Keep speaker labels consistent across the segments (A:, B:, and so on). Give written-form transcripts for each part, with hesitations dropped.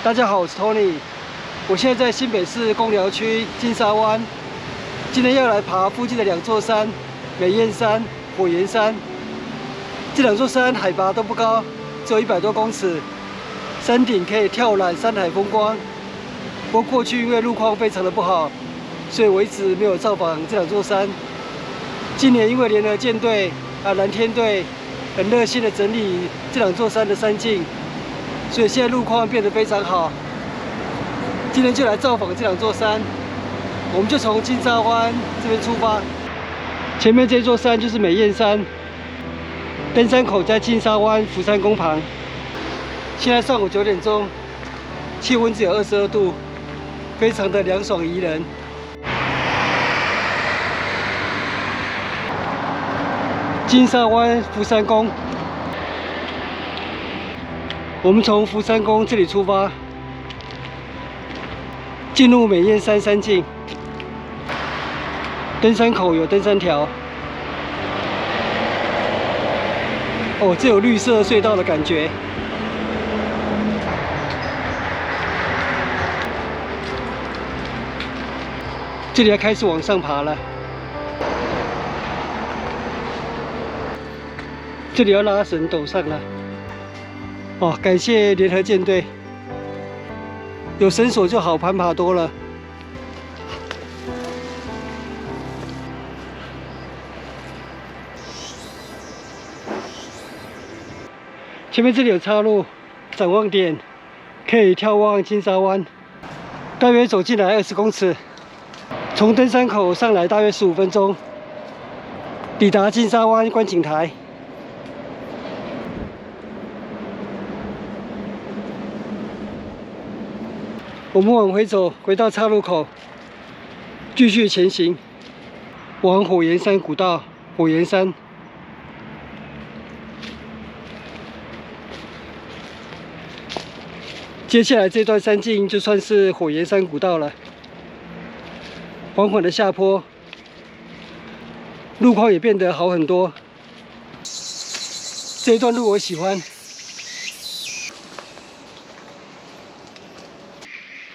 A: 大家好，我是 Tony， 我现在在新北市贡寮区金沙湾，今天要来爬附近的2座山，美艳山、火焰山。这2座山海拔都不高，只有100多公尺，山顶可以眺览山海风光。不过过去因为路况非常的不好，所以我一直没有造访这2座山。今年因为联合舰队蓝天队很热心的整理这2座山的山径。 所以现在路况变得非常好。今天就来造访这2座山，我们就从金沙湾这边出发。前面这座山就是美艳山，登山口在金沙湾福山宫旁。现在上午9点钟，气温只有22度，非常的凉爽宜人。金沙湾福山宫。 我们从福山宫这里出发，进入美艳山山径。登山口有登山条，哦，这有绿色隧道的感觉。这里要开始往上爬了，这里要拉绳陡上了。 哦，感谢联合舰队，有绳索就好攀爬多了。前面这里有岔路，展望点可以眺望金沙湾，大约走进来20公尺，从登山口上来大约15分钟，抵达金沙湾观景台。 我们往回走，回到岔路口，继续前行，往火焰山古道、火焰山。接下来这段山径就算是火焰山古道了，缓缓的下坡，路况也变得好很多。这一段路我喜欢。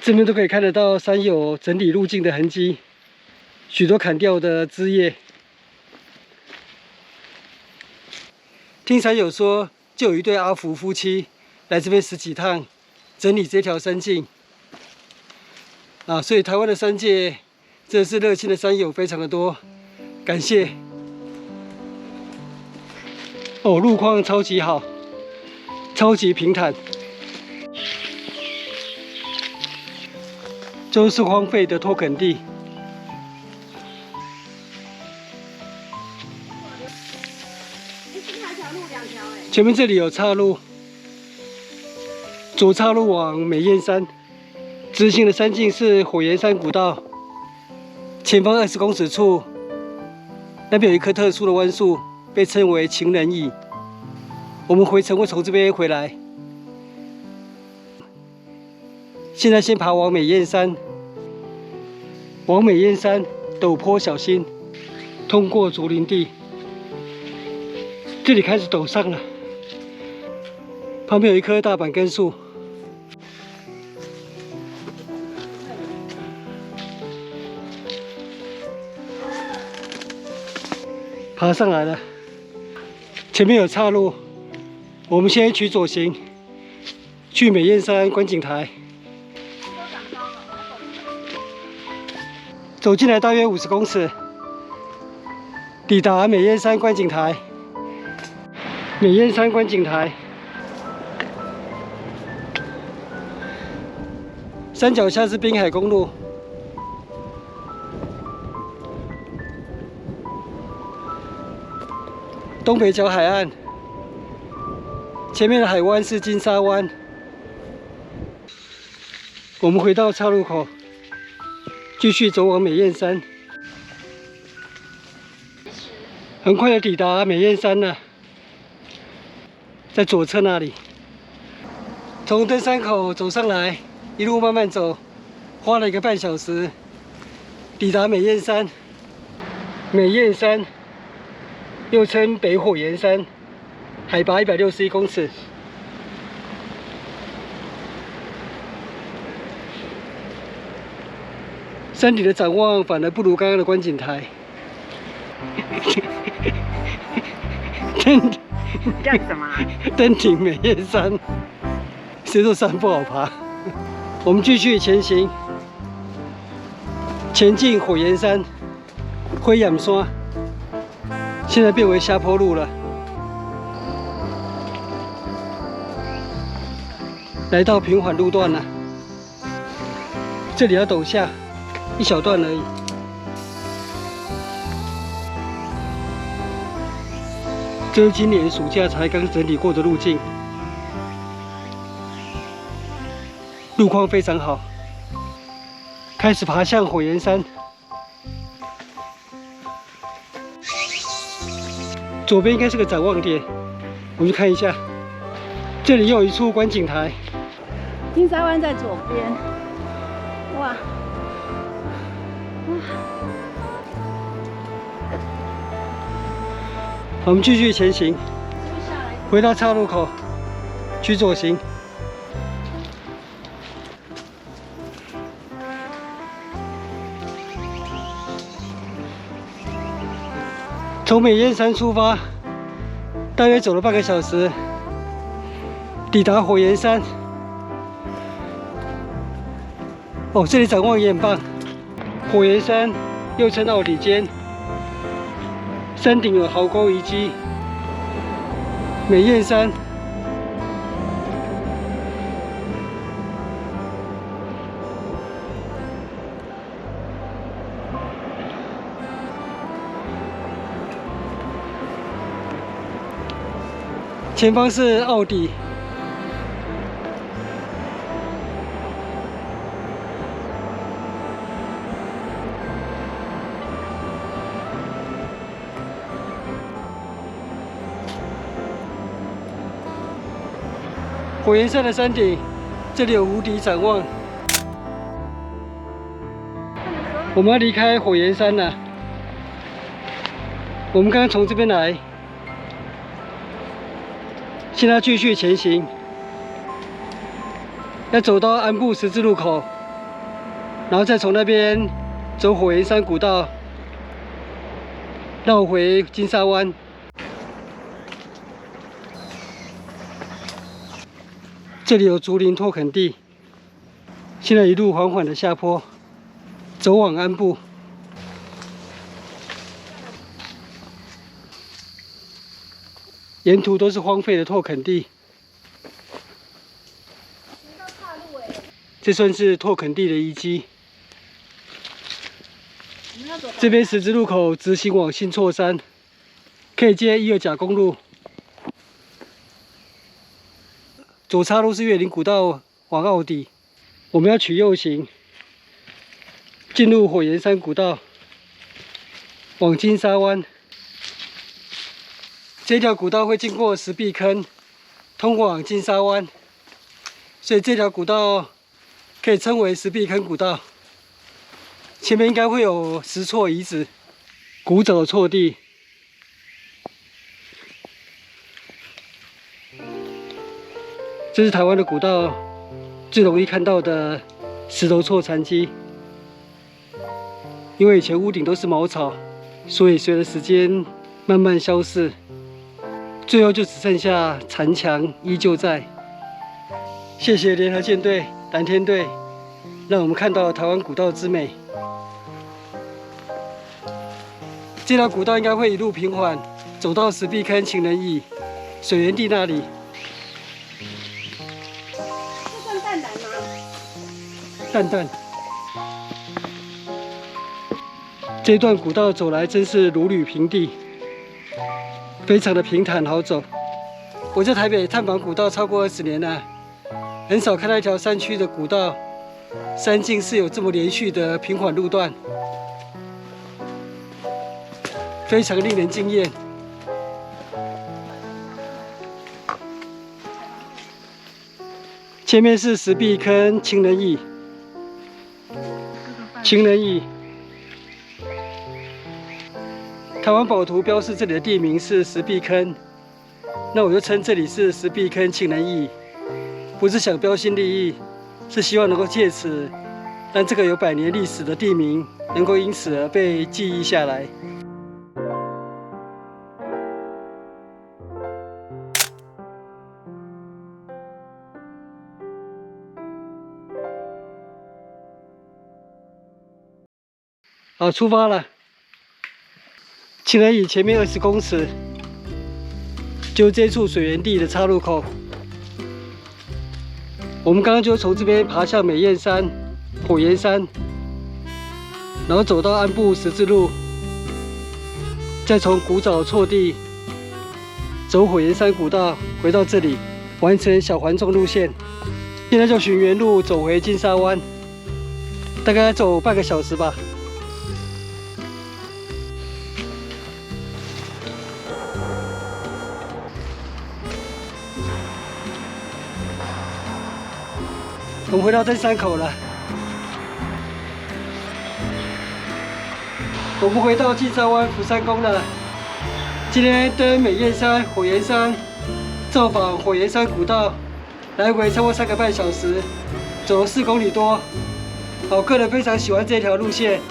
A: 这边都可以看得到山友整理路径的痕迹，许多砍掉的枝叶。听山友说，就有一对阿福夫妻来这边10几趟，整理这条山径。所以台湾的山界真的是热心的山友非常的多，感谢。哦，路况超级好，超级平坦。 都是荒废的脱垦地。前面这里有岔路，左岔路往美艳山，直行的山径是火焰山古道。前方20公尺处，那边有一棵特殊的桉树，被称为情人椅。我们回程会从这边回来。 现在先爬往美艳山，往美艳山陡坡小心，通过竹林地，这里开始陡上了。旁边有一棵大板根树，爬上来了。前面有岔路，我们先取左行，去美艳山观景台。 走进来大约50公尺，抵达美艳山观景台。美艳山观景台，山脚下是滨海公路，东北角海岸，前面的海湾是金沙湾。我们回到岔路口。 继续走往美艳山，很快的抵达美艳山了，在左侧那里。从登山口走上来，一路慢慢走，花了1个半小时，抵达美艳山。美艳山又称北火焰山，海拔161公尺。山顶的展望反而不如刚刚的观景台。
B: 这样什么？
A: 登顶美叶山，谁说山不好爬？我们继续前行，前进火焰山、灰岩山，现在变为下坡路了。来到平缓路段了，这里要陡下一小段而已。这是今年暑假才刚整理过的路径，路况非常好。开始爬向火焰山，左边应该是个展望点，我们去看一下。这里又有一处观景台。
B: 金沙湾在左边，哇，哇！
A: 我们继续前行，回到岔路口，取左行。从美焰山出发，大约走了半个小时，抵达火焰山。哦，这里展望也很棒。火焰山又称奥底尖，山顶有壕沟遗迹。美焰山，前方是奥底。火焰山的山顶，这里有无敌展望。我们要离开火焰山了。我们刚刚从这边来，现在继续前行，要走到安布十字路口，然后再从那边走火焰山古道，绕回金沙湾。这里有竹林拓垦地，现在一路缓缓的下坡，走往安布。沿途都是荒废的拓垦地，这算是拓垦地的遗迹。这边十字路口直行往新措山，可以接1、2甲公路。左岔路是越岭古道往奥底，我们要取右行，进入火焰山古道，往金沙湾。这条古道会经过石壁坑，通往金沙湾，所以这条古道可以称为石壁坑古道。前面应该会有石错遗址、古早错地。这是台湾的古道最容易看到的石头错残迹，因为以前屋顶都是茅草，所以随着时间慢慢消逝，最后就只剩下残墙依旧在。谢谢联合舰队、蓝天队，让我们看到了台湾古道之美。这条古道应该会一路平缓，走到石壁坑情人驿、水源地那里。淡淡，这段古道走来真是如履平地，非常的平坦好走。我在台北探访古道超过20年了，很少看到一条山区的古道，山径是有这么连续的平缓路段，非常令人惊艳。前面是石壁坑情人驿。情人驿，台湾宝图标示这里的地名是石壁坑，那我就称这里是石壁坑情人驿，不是想标新立异，是希望能够借此让这个有100年历史的地名能够因此而被记忆下来。好，出发了。情人屿前面20公尺，就这处水源地的岔路口。我们刚刚就从这边爬向美艳山、火焰山，然后走到安布十字路，再从古早错地走火焰山古道回到这里，完成小环纵路线。现在就循原路走回金沙湾，大概走半个小时吧。我们回到登山口了。我们回到金沙湾福山宫了。今天登美艳山、火焰山，造访火焰山古道，来回超过3个半小时，走了4公里多。我个人非常喜欢这条路线。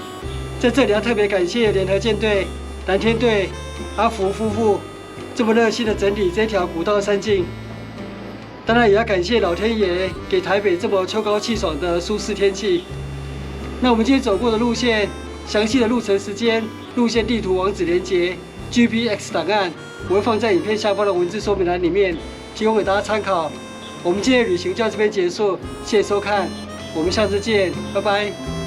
A: 在这里要特别感谢联合舰队、蓝天队、阿福夫妇这么热心的整理这条古道山径。当然也要感谢老天爷给台北这么秋高气爽的舒适天气。那我们今天走过的路线，详细的路程时间、路线地图网址连结、GPX 档案，我会放在影片下方的文字说明栏里面，提供给大家参考。我们今天的旅行就到这边结束，谢谢收看，我们下次见，拜拜。